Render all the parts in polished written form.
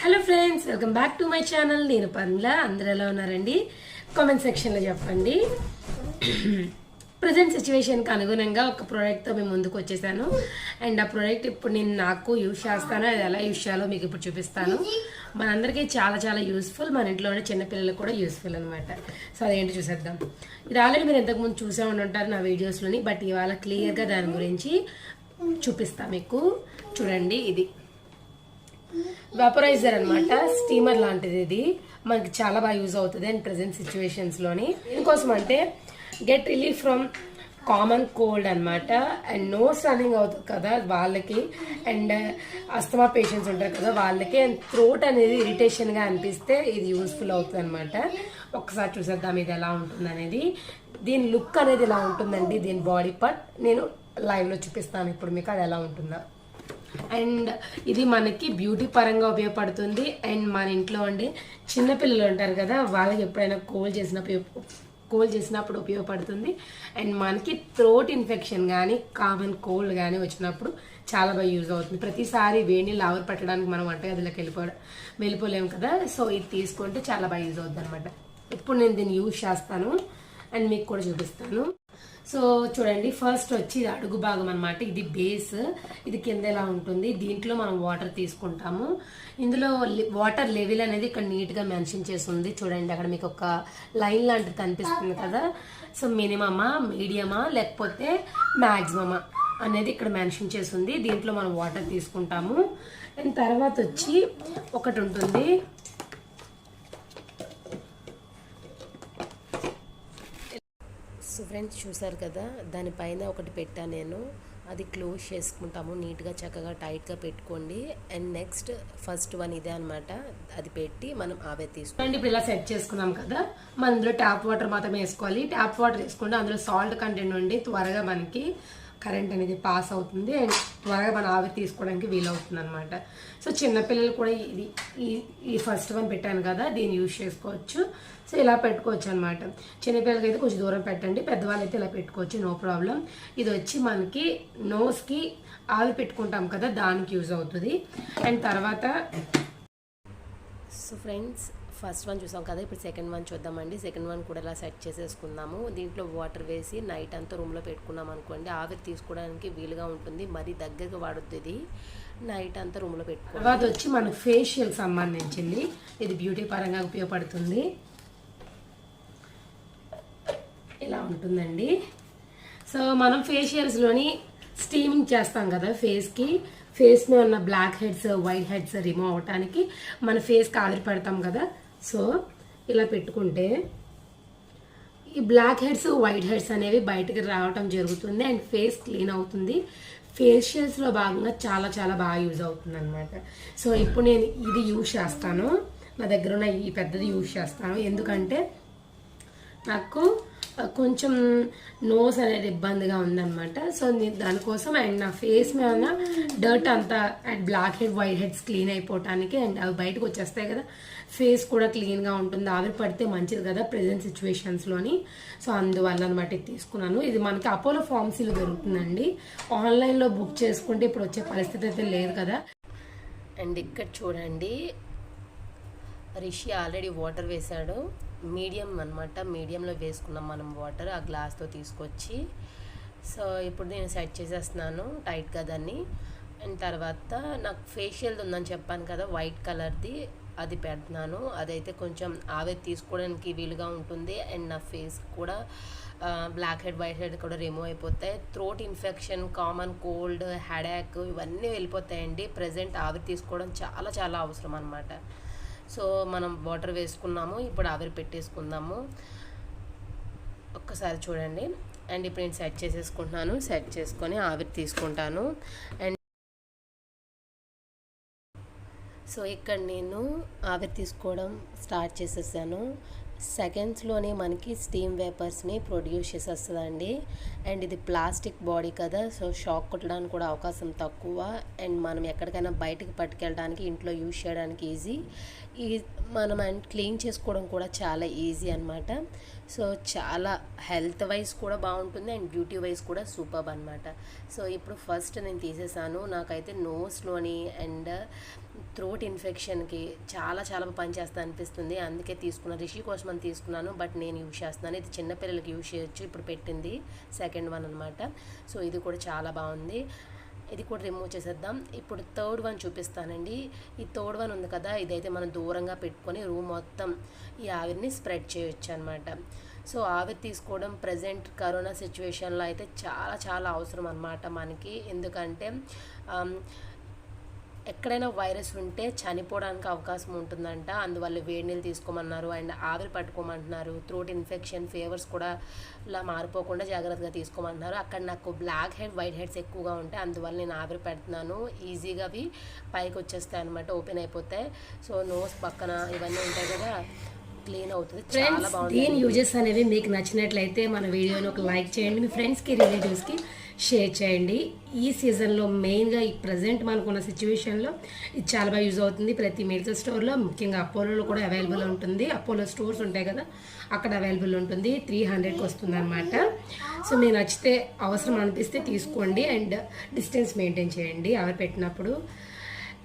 Hello friends, welcome back to my channel. నేను పర్మిల. అందరూ ఎలా ఉన్నారండి? కామెంట్ సెక్షన్లో చెప్పండి. ప్రజెంట్ సిచ్యువేషన్కి అనుగుణంగా ఒక ప్రోడక్ట్తో మేము ముందుకు వచ్చేసాను. అండ్ ఆ ప్రోడక్ట్ ఇప్పుడు నేను నాకు యూజ్ చేస్తాను. అది ఎలా యూజ్ చేయాలో మీకు ఇప్పుడు చూపిస్తాను. మనందరికీ చాలా చాలా యూస్ఫుల్, మన ఇంట్లో ఉండే చిన్నపిల్లలకు కూడా యూస్ఫుల్ అనమాట. సో అదేంటి చూసేద్దాం. ఇది ఆల్రెడీ మీరు ఇంతకుముందు చూసే ఉంటారు నా వీడియోస్లోని, బట్ ఇవాళ క్లియర్గా దాని గురించి చూపిస్తాను మీకు. చూడండి, ఇది వెపరైజర్ అనమాట. స్టీమర్ లాంటిది. ఇది మనకి చాలా బాగా యూజ్ అవుతుంది అండ్ ప్రజెంట్ సిచ్యువేషన్స్లోని. దీనికోసం అంటే get relief from common cold అనమాట. అండ్ నోస్ రన్నింగ్ అవుతుంది కదా వాళ్ళకి, అండ్ అస్తమా పేషెంట్స్ ఉంటారు కదా వాళ్ళకి, అండ్ థ్రోట్ అనేది ఇరిటేషన్గా అనిపిస్తే ఇది యూస్ఫుల్ అవుతుంది అనమాట. ఒక్కసారి చూసేద్దాం ఇది ఎలా ఉంటుంది అనేది. దీని లుక్ అనేది ఇలా ఉంటుందండి. దీని బాడీ పార్ట్ నేను లైవ్లో చూపిస్తాను ఇప్పుడు మీకు అది ఎలా ఉంటుందో. అండ్ ఇది మనకి బ్యూటీ పరంగా ఉపయోగపడుతుంది. అండ్ మన ఇంట్లో ఉండే చిన్నపిల్లలు ఉంటారు కదా వాళ్ళకి ఎప్పుడైనా కోల్డ్ చేసినప్పుడు ఉపయోగపడుతుంది. అండ్ మనకి థ్రోట్ ఇన్ఫెక్షన్ కానీ కామన్ కోల్డ్ కానీ వచ్చినప్పుడు చాలా బాగా యూజ్ అవుతుంది. ప్రతిసారి వేడి నీళ్ళు ఆవిరి పెట్టడానికి మనం వంటగదిలోకి వెళ్ళిపోలేము కదా. సో ఇది తీసుకుంటే చాలా బాగా యూజ్ అవుతుంది అనమాట. ఇప్పుడు నేను దీన్ని యూజ్ చేస్తాను అండ్ మీకు కూడా చూపిస్తాను. సో చూడండి, ఫస్ట్ వచ్చి ఇది అడుగు భాగం అనమాట. ఇది బేస్. ఇది కింద ఎలా ఉంటుంది. దీంట్లో మనం వాటర్ తీసుకుంటాము. ఇందులో వాటర్ లెవెల్ అనేది ఇక్కడ నీట్గా మెన్షన్ చేసి ఉంది. చూడండి, అక్కడ మీకు ఒక లైన్ లాంటిది కనిపిస్తుంది కదా. సో మినిమమా, మీడియమా, లేకపోతే మ్యాక్సిమమా అనేది ఇక్కడ మెన్షన్ చేసి ఉంది. దీంట్లో మనం వాటర్ తీసుకుంటాము. అండ్ తర్వాత వచ్చి ఒకటి ఉంటుంది, సో ఫ్రెండ్స్ చూసారు కదా, దానిపైన ఒకటి పెట్టాను నేను. అది క్లోజ్ చేసుకుంటాము నీట్గా, చక్కగా టైట్గా పెట్టుకోండి. అండ్ నెక్స్ట్ ఫస్ట్ వన్ ఇదే అనమాట. అది పెట్టి మనం ఆవే తీసుకోండి. ఇప్పుడు ఇలా సెట్ చేసుకున్నాం కదా, మనం ఇందులో ట్యాప్ వాటర్ మాత్రమే వేసుకోవాలి. ట్యాప్ వాటర్ వేసుకుంటే అందులో సాల్ట్ కంటెంట్ ఉండి త్వరగా మనకి కరెంట్ అనేది పాస్ అవుతుంది అండ్ త్వరగా మనం ఆవిరి తీసుకోవడానికి వీలవుతుంది అనమాట. సో చిన్నపిల్లలు కూడా ఈ ఫస్ట్ వన్ పెట్టాను కదా, దీన్ని యూజ్ చేసుకోవచ్చు. సో ఇలా పెట్టుకోవచ్చు అనమాట. చిన్నపిల్లలకి అయితే కొంచెం దూరం పెట్టండి, పెద్దవాళ్ళు అయితే ఇలా పెట్టుకోవచ్చు, నో ప్రాబ్లం. ఇది వచ్చి మనకి నోస్కి ఆవిరి పెట్టుకుంటాం కదా దానికి యూజ్ అవుతుంది. అండ్ తర్వాత సో ఫ్రెండ్స్, ఫస్ట్ వన్ చూసాం కదా, ఇప్పుడు సెకండ్ వన్ చూద్దామండి. సెకండ్ వన్ కూడా ఇలా సెట్ చేసేసుకుందాము. దీంట్లో వాటర్ వేసి నైట్ అంతా రూమ్లో పెట్టుకున్నాం అనుకోండి, ఆవిరి తీసుకోవడానికి వీలుగా ఉంటుంది. మరీ దగ్గరగా వాడుతుంది ఇది. నైట్ అంతా రూమ్లో పెట్టుకోవాలి. తర్వాత వచ్చి మన ఫేషియల్ సంబంధించింది. ఇది బ్యూటీ పరంగా ఉపయోగపడుతుంది. ఇలా ఉంటుందండి. సో మనం ఫేషియల్స్లోని స్టీమింగ్ చేస్తాం కదా ఫేస్కి. ఫేస్ మీద ఉన్న blackheads, whiteheads remove అవడానికి మన ఫేస్కి ఆవిరి పెడతాం కదా. సో ఇలా పెట్టుకుంటే ఈ బ్లాక్ హెడ్స్, వైట్ హెడ్స్ అనేవి బయటకు రావటం జరుగుతుంది అండ్ ఫేస్ క్లీన్ అవుతుంది. ఫేషియల్స్లో భాగంగా చాలా చాలా బాగా యూజ్ అవుతుంది అనమాట. సో ఇప్పుడు నేను ఇది యూజ్ చేస్తాను. నా దగ్గర ఉన్న ఈ పెద్దది యూజ్ చేస్తాను. ఎందుకంటే నాకు కొంచెం నోస్ అనేది ఇబ్బందిగా ఉందన్నమాట. సో దానికోసం అండ్ నా ఫేస్ మీద డర్ట్ అంతా and black head, white heads clean అయిపోవటానికి అండ్ అవి బయటకు వచ్చేస్తాయి కదా, ఫేస్ కూడా క్లీన్గా ఉంటుంది. ఆవిరి పడితే మంచిది కదా ప్రజెంట్ సిచ్యువేషన్స్లోని. సో అందువల్ల అనమాట ఇది తీసుకున్నాను. ఇది మనకి అపోలో ఫార్మసీలో దొరుకుతుందండి. ఆన్లైన్లో బుక్ చేసుకుంటే ఇప్పుడు వచ్చే పరిస్థితి అయితే లేదు కదా. అండ్ ఇక్కడ చూడండి, రిషి ఆల్రెడీ వాటర్ వేశాడు. మీడియం అనమాట, మీడియంలో వేసుకున్నాం మనం వాటర్ ఆ గ్లాస్తో తీసుకొచ్చి. సో ఇప్పుడు నేను సెట్ చేసేస్తున్నాను టైట్గా దాన్ని. అండ్ తర్వాత నాకు ఫేషియల్ది ఉందని చెప్పాను కదా, వైట్ కలర్ది, అది పెడుతున్నాను. అదైతే కొంచెం ఆవిరి తీసుకోవడానికి వీలుగా ఉంటుంది అండ్ నా ఫేస్ కూడా బ్లాక్ హెడ్, వైట్ హెడ్ కూడా రిమూవ్ అయిపోతాయి. Throat infection, common cold, headache ఇవన్నీ వెళ్ళిపోతాయండి. ప్రజెంట్ ఆవిరి తీసుకోవడం చాలా చాలా అవసరం అనమాట. సో మనం వాటర్ వేసుకున్నాము, ఇప్పుడు ఆవిరి పెట్టేసుకుందాము. ఒక్కసారి చూడండి. అండ్ ఇప్పుడు నేను సెట్ చేసేసుకుంటున్నాను. సెట్ చేసుకొని ఆవిరి తీసుకుంటాను. అండ్ సో ఇక్కడ నేను ఆవిరి తీసుకోవడం స్టార్ట్ చేసేసాను. సెకండ్స్లోనే మనకి స్టీమ్ వేపర్స్ని ప్రొడ్యూస్ చేసేస్తుందండి. అండ్ ఇది ప్లాస్టిక్ బాడీ కదా, సో షాక్ కొట్టడానికి కూడా అవకాశం తక్కువ. అండ్ మనం ఎక్కడికైనా బయటికి పట్టుకెళ్ళడానికి, ఇంట్లో యూజ్ చేయడానికి ఈజీ. ఈ మనం అండ్ క్లీన్ చేసుకోవడం కూడా చాలా ఈజీ అనమాట. సో చాలా హెల్త్ వైజ్ కూడా బాగుంటుంది అండ్ బ్యూటీ వైజ్ కూడా సూపర్బ్ అనమాట. సో ఇప్పుడు ఫస్ట్ నేను తీసేసాను. నాకైతే నోస్లోని అండ్ థ్రోట్ ఇన్ఫెక్షన్కి చాలా చాలా పనిచేస్తా అనిపిస్తుంది, అందుకే తీసుకున్నాను. రిషి కోసం అని తీసుకున్నాను, బట్ నేను యూజ్ చేస్తున్నాను. ఇది చిన్నపిల్లలకి యూజ్ చేయొచ్చు. ఇప్పుడు పెట్టింది సెకండ్ వన్ అనమాట. సో ఇది కూడా చాలా బాగుంది. ఇది కూడా రిమూవ్ చేసేద్దాం. ఇప్పుడు థర్డ్ వన్ చూపిస్తానండి. ఈ థర్డ్ వన్ ఉంది కదా, ఇదైతే మనం దూరంగా పెట్టుకొని రూమ్ మొత్తం ఈ ఆవిరిని స్ప్రెడ్ చేయొచ్చు అనమాట. సో ఆవిరి తీసుకోవడం ప్రజెంట్ కరోనా సిచ్యువేషన్లో అయితే చాలా చాలా అవసరం అనమాట మనకి. ఎందుకంటే ఎక్కడైనా వైరస్ ఉంటే చనిపోవడానికి అవకాశం ఉంటుందంట, అందువల్ల వేడి నీళ్ళు తీసుకోమన్నారు అండ్ ఆవిరి పట్టుకోమంటున్నారు. థ్రోట్ ఇన్ఫెక్షన్, ఫీవర్స్ కూడా ఇలా మారిపోకుండా జాగ్రత్తగా తీసుకోమంటున్నారు. అక్కడ నాకు బ్లాక్ హెడ్, వైట్ హెడ్స్ ఎక్కువగా ఉంటాయి, అందువల్ల నేను ఆవిరి పెడుతున్నాను. ఈజీగా అవి పైకి వచ్చేస్తాయి అనమాట, ఓపెన్ అయిపోతాయి. సో నోస్ పక్కన ఇవన్నీ ఉంటాయి కదా, క్లీన్ అవుతుంది. చాలా బాగుంది. దీని యూజెస్ అనేవి మీకు నచ్చినట్లయితే మన వీడియోని ఒక లైక్ చేయండి, మీ ఫ్రెండ్స్కి, రిలేటివ్స్కి షేర్ చేయండి. ఈ సీజన్లో మెయిన్గా ఈ ప్రజెంట్ మనకున్న సిచ్యువేషన్లో ఇది చాలా బాగా యూజ్ అవుతుంది. ప్రతి మెడికల్ స్టోర్లో, ముఖ్యంగా అపోలోలో కూడా అవైలబుల్ ఉంటుంది. అపోలో స్టోర్స్ ఉంటాయి కదా, అక్కడ అవైలబుల్ ఉంటుంది. 300కి వస్తుంది అనమాట. సో మీకు నచ్చితే, అవసరం అనిపిస్తే తీసుకోండి అండ్ డిస్టెన్స్ మెయింటైన్ చేయండి ఎవరు పెట్టినప్పుడు.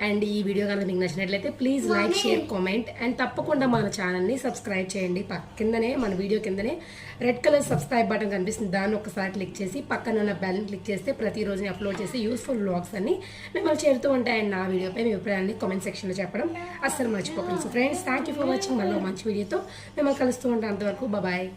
అండ్ ఈ వీడియో కనుక మీకు నచ్చినట్లయితే please like, share, comment and తప్పకుండా మన ఛానల్ని సబ్స్క్రైబ్ చేయండి. కిందనే మన వీడియో కిందనే రెడ్ కలర్ సబ్స్క్రైబ్ బటన్ కనిపిస్తుంది, దాన్ని ఒకసారి క్లిక్ చేసి పక్కన ఉన్న బెల్ని క్లిక్ చేస్తే ప్రతిరోజు అప్లోడ్ చేసి యూస్ఫుల్ వ్లాగ్స్ అన్ని మిమ్మల్ని చేరుతూ ఉంటాయి. అండ్ నా వీడియోపై మీ అభిప్రాయాన్ని కామెంట్ సెక్షన్లో చెప్పడం అస్సలు మర్చిపోకండి. So friends, thank you for watching. మళ్ళీ మంచి వీడియోతో మిమ్మల్ని కలుస్తూ ఉంటాం. అంతవరకు బాయ్.